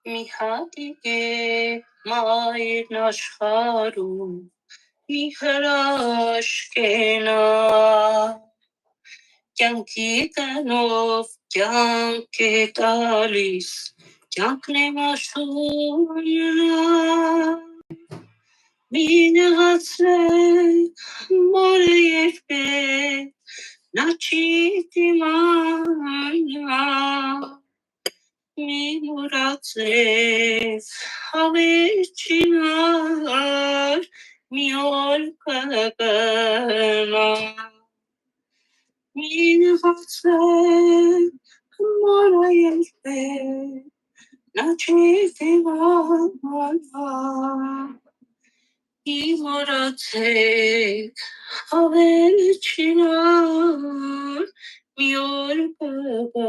Մի հատիկ է մայրն աշխարհում, մի հրաշք է նա, կյանքի տնով կյանք է տալիս, կյանքն է մաշում նա, մի նեղացրեք մորը երբեք, նա չի դիմանա, մի մոռացեք հավերժինար, մի օր կգնա, մի նեղացրեք մորը երբեք, նա չի դիմանա, մի մոռացեք հավերժինար, մի օր կգնա.